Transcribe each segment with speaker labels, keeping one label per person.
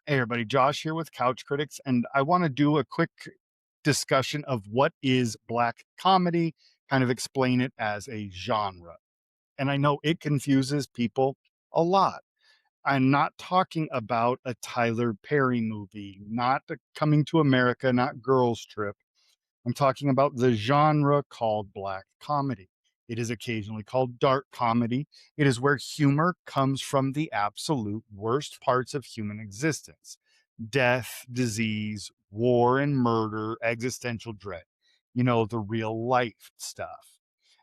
Speaker 1: Hey everybody, Josh here with Couch Critics, and I want to do a quick discussion of what is black comedy, kind of explain it as a genre. And I know it confuses people a lot. I'm not talking about a Tyler Perry movie, not a Coming to America, not Girls Trip. I'm talking about the genre called black comedy. It is occasionally called dark comedy. It is where humor comes from the absolute worst parts of human existence: death, disease, war and murder, existential dread. You know, the real life stuff.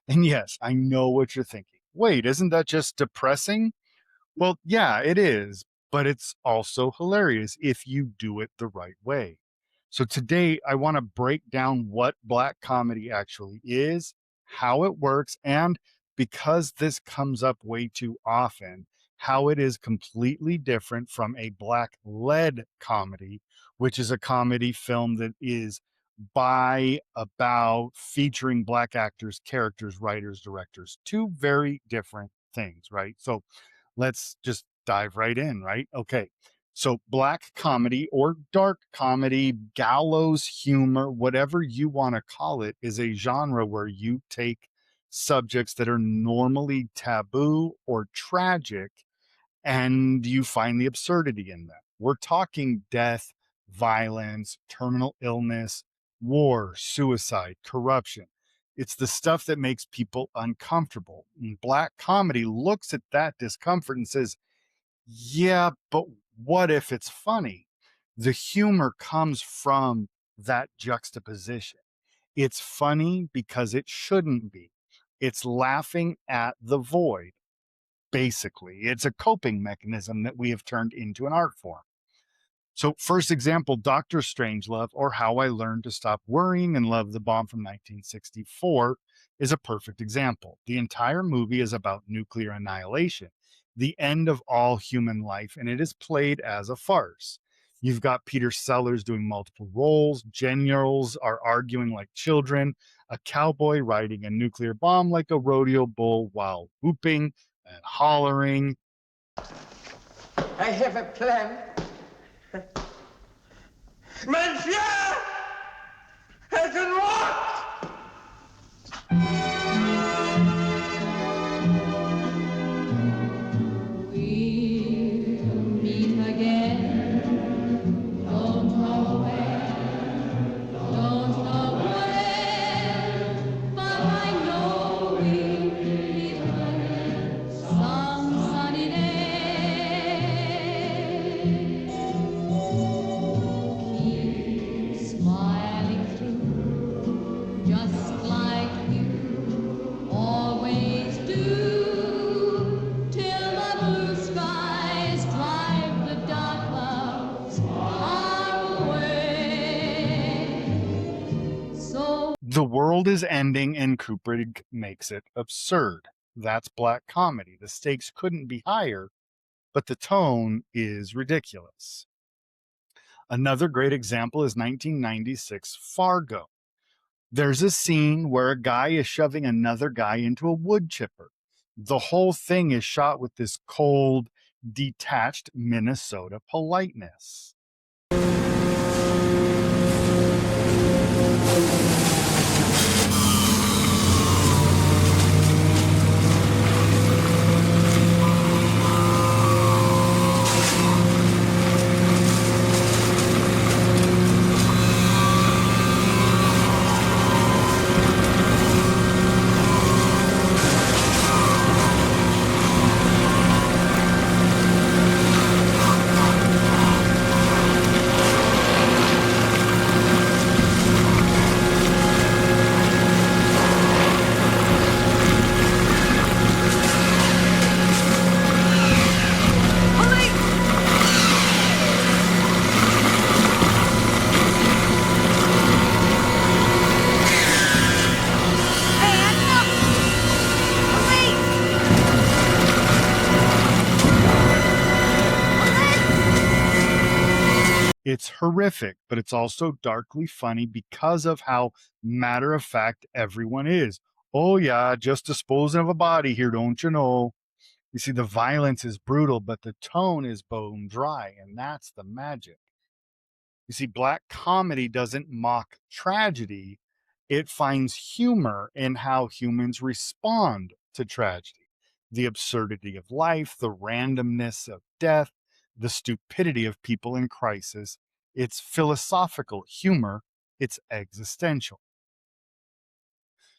Speaker 1: And yes, I know what you're thinking. Wait, isn't that just depressing? Well, yeah, it is, but it's also hilarious if you do it the right way. So today I want to break down what black comedy actually is, how it works, and because this comes up way too often, how it is completely different from a black led comedy, which is a comedy film that is by, about, featuring black actors, characters, writers, directors. Two very different things, right? So let's just dive right in, right? Okay. So, black comedy or dark comedy, gallows humor, whatever you want to call it, is a genre where you take subjects that are normally taboo or tragic and you find the absurdity in them. We're talking death, violence, terminal illness, war, suicide, corruption. It's the stuff that makes people uncomfortable. And black comedy looks at that discomfort and says, yeah, but what if it's funny? The humor comes from that juxtaposition. It's funny because it shouldn't be. It's laughing at the void. Basically, it's a coping mechanism that we have turned into an art form. So, first example, Dr. Strangelove, or How I Learned to Stop Worrying and Love the Bomb from 1964, is a perfect example. The entire movie is about nuclear annihilation, the end of all human life, and it is played as a farce. You've got Peter Sellers doing multiple roles, generals are arguing like children, a cowboy riding a nuclear bomb like a rodeo bull while whooping and hollering.
Speaker 2: I have a plan. Monsieur hasn't walked.
Speaker 3: We'll meet again. Don't know when, don't know when, but I know we'll meet again some sunny day. Keep smiling through, just like you always do, till the blue skies drive the dark clouds far away. So
Speaker 1: The world is ending and Kubrick makes it absurd. That's black comedy. The stakes couldn't be higher, but the tone is ridiculous. Another great example is 1996 Fargo. There's a scene where a guy is shoving another guy into a wood chipper. The whole thing is shot with this cold, detached Minnesota politeness. It's horrific, but it's also darkly funny because of how matter of fact everyone is. Oh, yeah, just disposing of a body here, don't you know? You see, the violence is brutal, but the tone is bone dry, and that's the magic. You see, black comedy doesn't mock tragedy, it finds humor in how humans respond to tragedy. The absurdity of life, the randomness of death, the stupidity of people in crisis. It's philosophical humor, it's existential.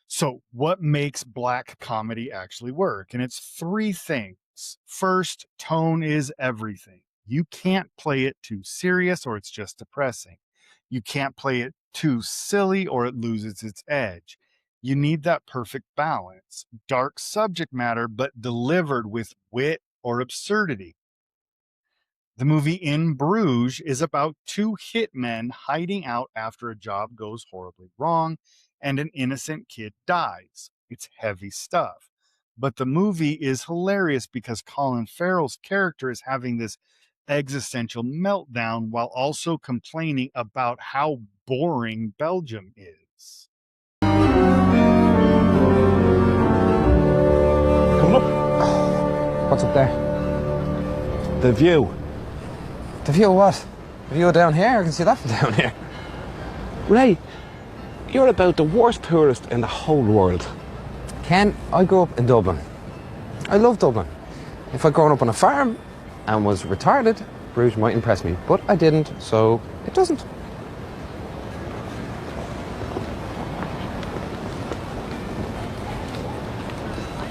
Speaker 1: So, what makes black comedy actually work? And it's three things. First, tone is everything. You can't play it too serious or it's just depressing. You can't play it too silly or it loses its edge. You need that perfect balance. Dark subject matter, but delivered with wit or absurdity. The movie In Bruges is about two hitmen hiding out after a job goes horribly wrong and an innocent kid dies. It's heavy stuff. But the movie is hilarious because Colin Farrell's character is having this existential meltdown while also complaining about how boring Belgium is.
Speaker 4: Coming up.
Speaker 5: What's up there?
Speaker 4: The view.
Speaker 5: The view of what? The view down here? I can see that from down here.
Speaker 4: Ray, you're about the worst tourist in the whole world.
Speaker 5: Ken, I grew up in Dublin. I love Dublin. If I'd grown up on a farm and was retarded, Bruges might impress me. But I didn't, so it doesn't.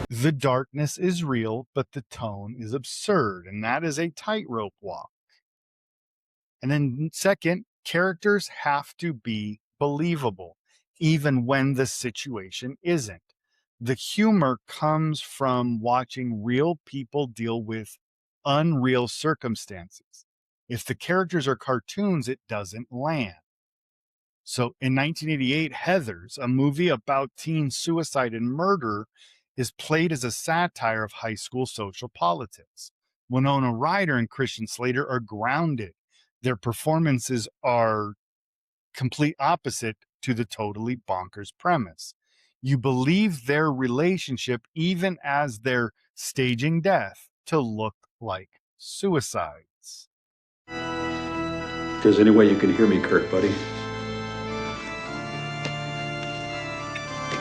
Speaker 1: The darkness is real, but the tone is absurd, and that is a tightrope walk. And then, second, characters have to be believable, even when the situation isn't. The humor comes from watching real people deal with unreal circumstances. If the characters are cartoons, it doesn't land. So in 1988, Heathers, a movie about teen suicide and murder, is played as a satire of high school social politics. Winona Ryder and Christian Slater are grounded. Their performances are complete opposite to the totally bonkers premise. You believe their relationship even as they're staging death to look like suicides.
Speaker 6: If there's any way you can hear me, Kurt, buddy.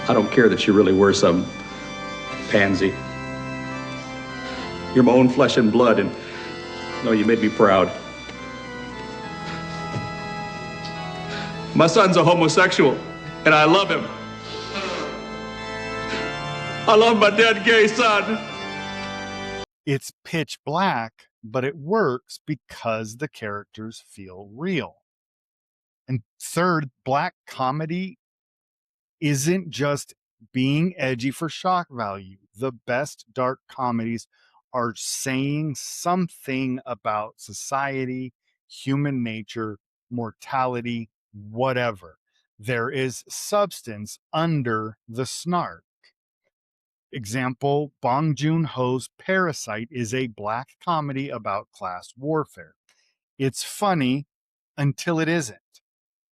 Speaker 6: I don't care that you really were some pansy. You're my own flesh and blood, and no, you made me proud. My son's a homosexual, and I love him. I love my dead gay son.
Speaker 1: It's pitch black, but it works because the characters feel real. And third, black comedy isn't just being edgy for shock value. The best dark comedies are saying something about society, human nature, mortality, whatever. There is substance under the snark. Example, Bong Joon-ho's Parasite is a black comedy about class warfare. It's funny until it isn't.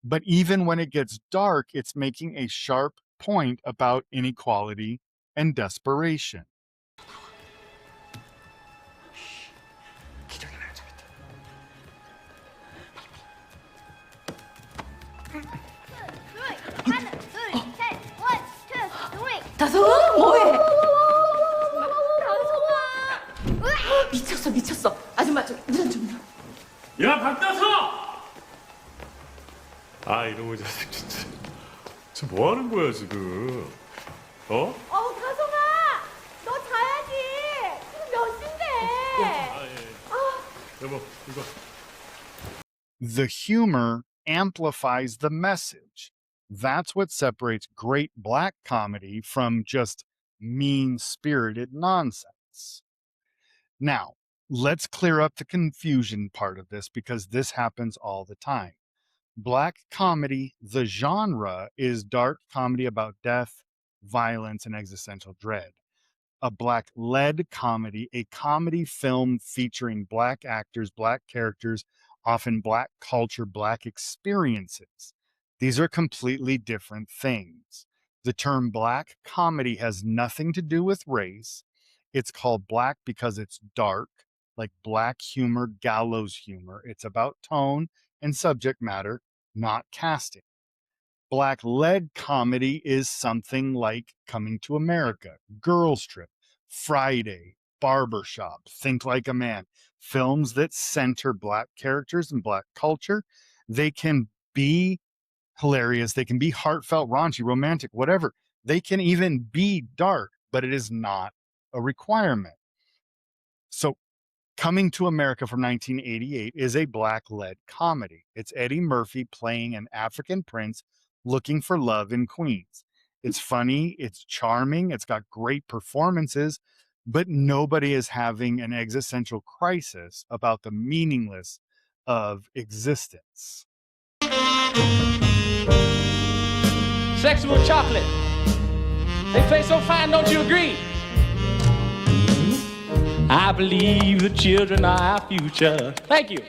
Speaker 1: But even when it gets dark, it's making a sharp point about inequality and desperation.
Speaker 7: 하나, 둘, 셋, 원, 투, 쓰리.
Speaker 8: 다솜 뭐해?
Speaker 7: 다솜아.
Speaker 8: 미쳤어 미쳤어. 아줌마 좀.
Speaker 9: 야, 박다서! 아, 이놈의 자식 진짜. 저 뭐 하는 거야, 지금? 어?
Speaker 7: 다솜아, 너 자야지. 지금 몇 시인데?
Speaker 9: 여보, 이거.
Speaker 1: The humor amplifies the message. That's what separates great black comedy from just mean-spirited nonsense. Now, let's clear up the confusion part of this because this happens all the time. Black comedy, the genre, is dark comedy about death, violence, and existential dread. A black-led comedy, a comedy film featuring black actors, black characters, often black culture, black experiences. These are completely different things. The term black comedy has nothing to do with race. It's called black because it's dark, like black humor, gallows humor. It's about tone and subject matter, not casting. Black lead comedy is something like Coming to America, Girls Trip, Friday, Barbershop, Think Like a Man, films that center black characters and black culture. They can be hilarious, they can be heartfelt, raunchy, romantic, whatever. They can even be dark, but it is not a requirement. So Coming to America from 1988 is a black led comedy. It's Eddie Murphy playing an African prince looking for love in Queens. It's funny, it's charming, it's got great performances, but nobody is having an existential crisis about the meaningless of existence.
Speaker 10: Sexual chocolate. They play so fine, don't you agree? I believe the children are our future. Thank you.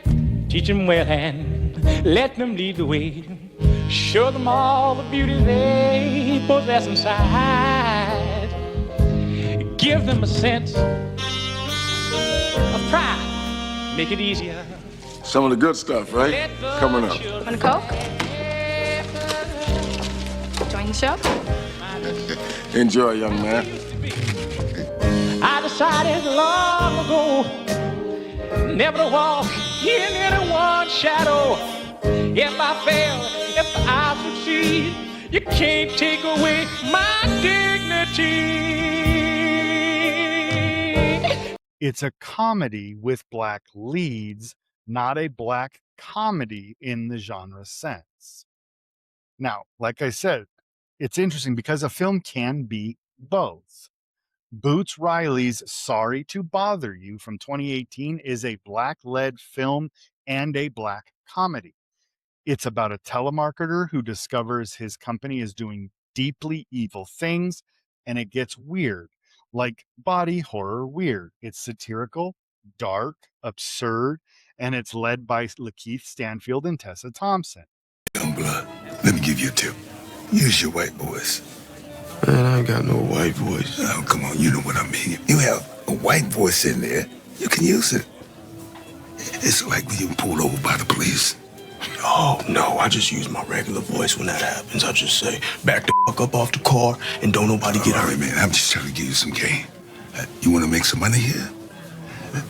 Speaker 10: Teach them well and let them lead the way. Show them all the beauty they possess inside. Give them a sense of pride. Make it easier.
Speaker 11: Some of the good stuff, right? Coming up.
Speaker 8: Want a Coke? Join the show?
Speaker 11: Enjoy, young man.
Speaker 10: I decided long ago never to walk in anyone's shadow. If I fail, if I succeed, you can't take away my dignity.
Speaker 1: It's a comedy with black leads, not a black comedy in the genre sense. Now, like I said, it's interesting because a film can be both. Boots Riley's Sorry to Bother You from 2018 is a black-led film and a black comedy. It's about a telemarketer who discovers his company is doing deeply evil things, and it gets weird, like body horror weird. It's satirical, dark, absurd, and it's led by Lakeith Stanfield and Tessa Thompson.
Speaker 12: Young blood, let me give you a tip. Use your white voice.
Speaker 13: Man, I ain't got no white voice.
Speaker 12: Oh, come on, you know what I mean. You have a white voice in there, you can use it. It's like when you're pulled over by the police.
Speaker 13: Oh, no, I just use my regular voice when that happens. I just say, back the fuck up off the car and don't nobody get hurt.
Speaker 12: All right, man, I'm just trying to give you some game. You want to make some money here?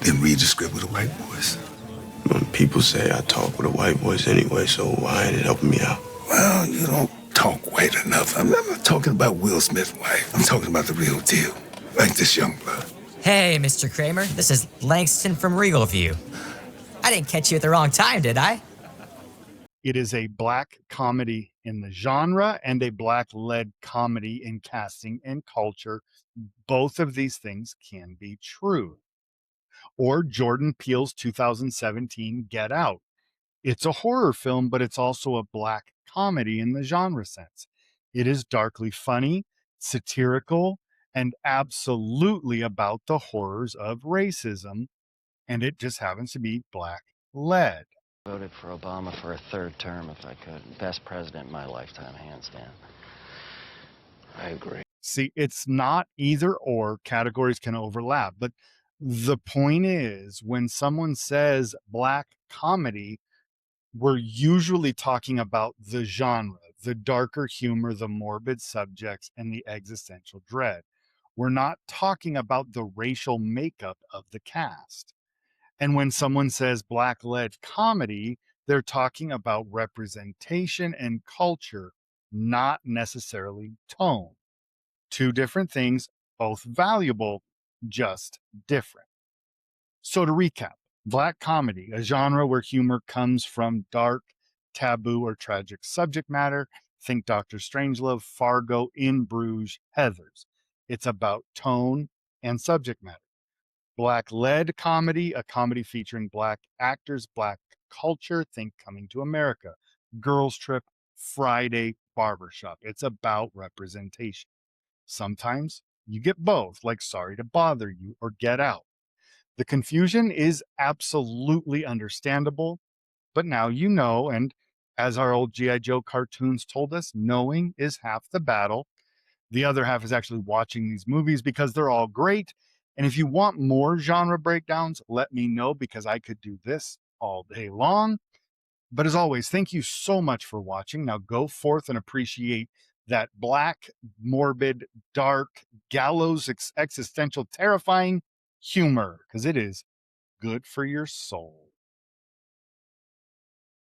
Speaker 12: Then read the script with a white voice.
Speaker 13: People say I talk with a white voice anyway, so why ain't it helping me out?
Speaker 12: Well, you don't talk white enough. I'm not talking about Will Smith's wife. I'm talking about the real deal, like this young blood.
Speaker 14: Hey, Mr. Kramer, this is Langston from Regal View. I didn't catch you at the wrong time, did I?
Speaker 1: It is a black comedy in the genre and a black-led comedy in casting and culture. Both of these things can be true. Or Jordan Peele's 2017 Get Out. It's a horror film, but it's also a black comedy in the genre sense. It is darkly funny, satirical, and absolutely about the horrors of racism, and it just happens to be black-led.
Speaker 15: Voted for Obama for a third term if I could. Best president in my lifetime, hands down. I agree.
Speaker 1: See, it's not either or. Categories can overlap, but the point is when someone says black comedy, we're usually talking about the genre, the darker humor, the morbid subjects, and the existential dread. We're not talking about the racial makeup of the cast. And when someone says black-led comedy, they're talking about representation and culture, not necessarily tone. Two different things, both valuable, just different. So to recap, black comedy, a genre where humor comes from dark, taboo, or tragic subject matter. Think Dr. Strangelove, Fargo, In Bruges, Heathers. It's about tone and subject matter. Black-led comedy, a comedy featuring black actors, black culture. Think Coming to America, Girls Trip, Friday, Barbershop. It's about representation. Sometimes you get both, like Sorry to Bother You or Get Out. The confusion is absolutely understandable, but now you know, and as our old G.I. Joe cartoons told us, knowing is half the battle. The other half is actually watching these movies because they're all great, And if you want more genre breakdowns, let me know because I could do this all day long. But as always, thank you so much for watching. Now go forth and appreciate that black, morbid, dark, gallows, existential, terrifying humor because it is good for your soul.